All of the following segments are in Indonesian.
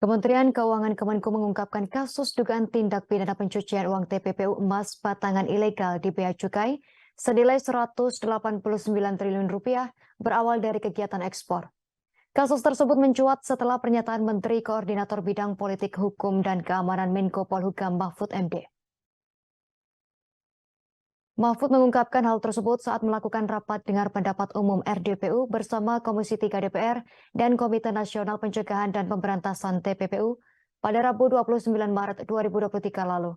Kementerian Keuangan Kemenko mengungkapkan kasus dugaan tindak pidana pencucian uang TPPU emas batangan ilegal di Bea Cukai senilai 189 triliun rupiah berawal dari kegiatan ekspor. Kasus tersebut mencuat setelah pernyataan Menteri Koordinator Bidang Politik Hukum dan Keamanan Menko Polhukam Mahfud MD. Mahfud mengungkapkan hal tersebut saat melakukan rapat dengar pendapat umum RDPU bersama Komisi 3 DPR dan Komite Nasional Pencegahan dan Pemberantasan TPPU pada Rabu 29 Maret 2023 lalu.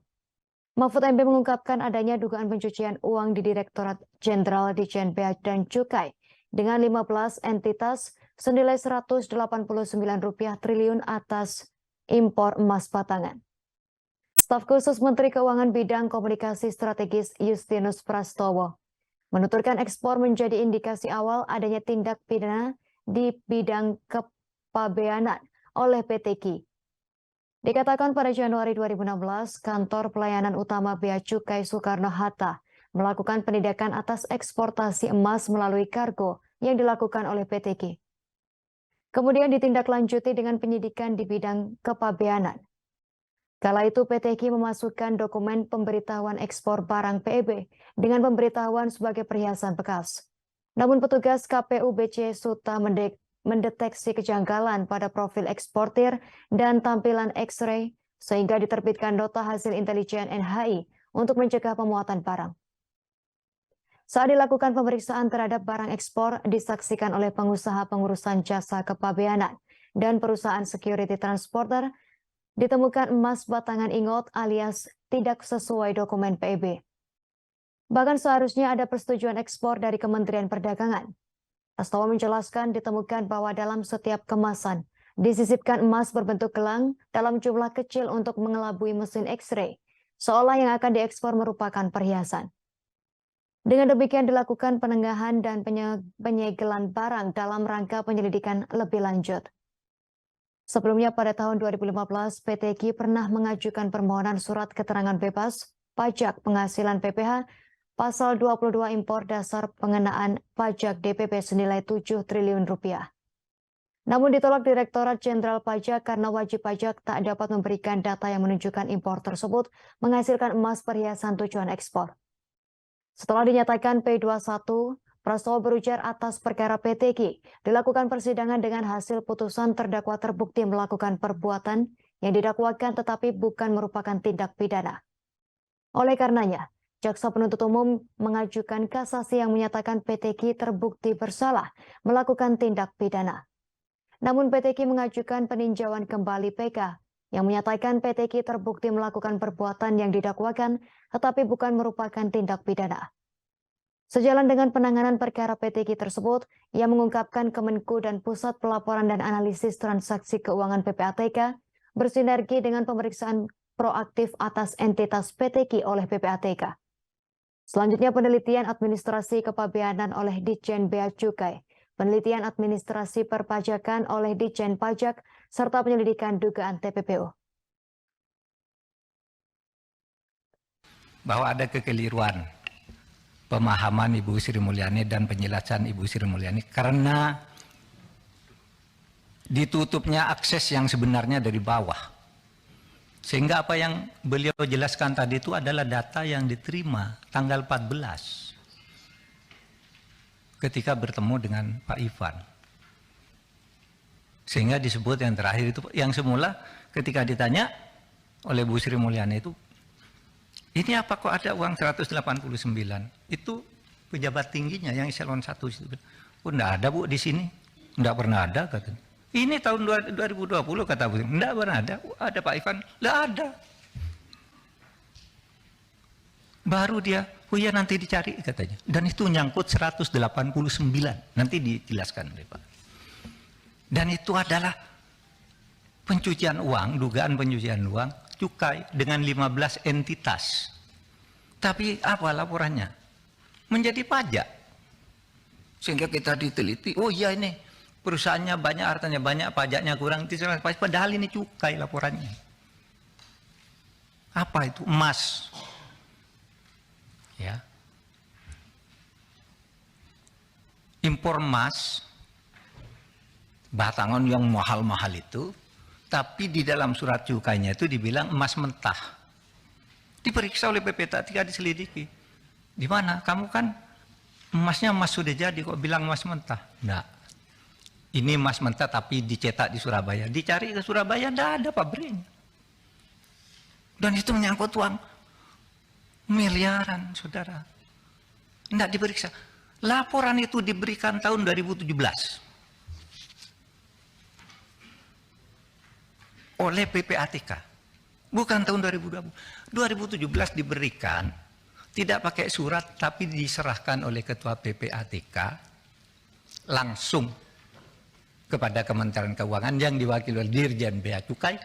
Mahfud MD mengungkapkan adanya dugaan pencucian uang di Direktorat Jenderal Ditjen Bea dan Cukai dengan 15 entitas senilai Rp189 triliun atas impor emas batangan. Staf khusus Menteri Keuangan Bidang Komunikasi Strategis Justinus Prastowo menuturkan ekspor menjadi indikasi awal adanya tindak pidana di bidang kepabeanan oleh PT Ki. Dikatakan pada Januari 2016, Kantor Pelayanan Utama Bea Cukai Soekarno-Hatta melakukan penindakan atas eksportasi emas melalui kargo yang dilakukan oleh PT Ki. Kemudian ditindaklanjuti dengan penyidikan di bidang kepabeanan. Kala itu PT Ki memasukkan dokumen pemberitahuan ekspor barang PEB dengan pemberitahuan sebagai perhiasan bekas. Namun petugas KPU BC Suta mendeteksi kejanggalan pada profil eksportir dan tampilan X-ray sehingga diterbitkan nota hasil intelijen NHI untuk mencegah pemuatan barang. Saat dilakukan pemeriksaan terhadap barang ekspor disaksikan oleh pengusaha pengurusan jasa kepabeanan dan perusahaan security transporter, ditemukan emas batangan ingot alias tidak sesuai dokumen PEB. Bahkan seharusnya ada persetujuan ekspor dari Kementerian Perdagangan. Prastowo menjelaskan ditemukan bahwa dalam setiap kemasan disisipkan emas berbentuk gelang dalam jumlah kecil untuk mengelabui mesin X-ray, seolah yang akan diekspor merupakan perhiasan. Dengan demikian dilakukan penengahan dan penyegelan barang dalam rangka penyelidikan lebih lanjut. Sebelumnya pada tahun 2015, PT Ki pernah mengajukan permohonan surat keterangan bebas pajak penghasilan PPH pasal 22 impor dasar pengenaan pajak DPP senilai 7 triliun rupiah. Namun ditolak Direktorat Jenderal Pajak karena wajib pajak tak dapat memberikan data yang menunjukkan impor tersebut menghasilkan emas perhiasan tujuan ekspor. Setelah dinyatakan P21, Prastowo berujar atas perkara PT Ki dilakukan persidangan dengan hasil putusan terdakwa terbukti melakukan perbuatan yang didakwakan tetapi bukan merupakan tindak pidana. Oleh karenanya, Jaksa Penuntut Umum mengajukan kasasi yang menyatakan PT Ki terbukti bersalah melakukan tindak pidana. Namun PT Ki mengajukan peninjauan kembali PK yang menyatakan PT Ki terbukti melakukan perbuatan yang didakwakan tetapi bukan merupakan tindak pidana. Sejalan dengan penanganan perkara PT Ki tersebut, ia mengungkapkan Kemenku dan Pusat Pelaporan dan Analisis Transaksi Keuangan PPATK bersinergi dengan pemeriksaan proaktif atas entitas PT Ki oleh PPATK. Selanjutnya penelitian administrasi kepabeanan oleh Ditjen Bea Cukai, penelitian administrasi perpajakan oleh Ditjen Pajak, serta penyelidikan dugaan TPPU. Bahwa ada kekeliruan pemahaman Ibu Sri Mulyani dan penjelasan Ibu Sri Mulyani karena ditutupnya akses yang sebenarnya dari bawah. Sehingga apa yang beliau jelaskan tadi itu adalah data yang diterima tanggal 14 ketika bertemu dengan Pak Ivan. Sehingga disebut yang terakhir itu, yang semula ketika ditanya oleh Bu Sri Mulyani itu, ini apa kok ada uang 189? Itu pejabat tingginya yang eselon 1 itu. Oh, enggak ada Bu di sini. Enggak pernah ada katanya. Ini tahun 2020 kata Bu. Enggak pernah ada. Ada Pak Ivan. Enggak ada. Baru dia, oh ya nanti dicari katanya. Dan itu nyangkut 189. Nanti dijelaskan oleh Pak. Dan itu adalah pencucian uang, dugaan pencucian uang cukai dengan 15 entitas. Tapi apa laporannya? Menjadi pajak. Sehingga kita diteliti, oh iya ini perusahaannya banyak, hartanya banyak, pajaknya kurang, padahal ini cukai laporannya. Apa itu? Emas. Ya. Impor emas batangan yang mahal-mahal itu Tapi di dalam surat cukainya itu dibilang emas mentah. Diperiksa oleh PPT diselidiki. Di mana? Kamu kan emasnya emas sudah jadi kok bilang emas mentah. Enggak. Ini emas mentah tapi dicetak di Surabaya. Dicari ke Surabaya enggak ada pabriknya. Dan itu menyangkut uang miliaran, saudara. Enggak diperiksa. Laporan itu diberikan tahun 2017 oleh PPATK. Bukan tahun 2020. 2017 diberikan, tidak pakai surat, tapi diserahkan oleh Ketua PPATK langsung kepada Kementerian Keuangan yang diwakili oleh Dirjen Bea Cukai,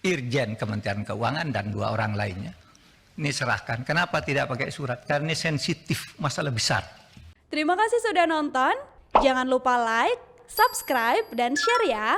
Irjen Kementerian Keuangan, dan 2 orang lainnya. Ini serahkan. Kenapa tidak pakai surat? Karena ini sensitif, masalah besar. Terima kasih sudah nonton. Jangan lupa like, subscribe, dan share ya.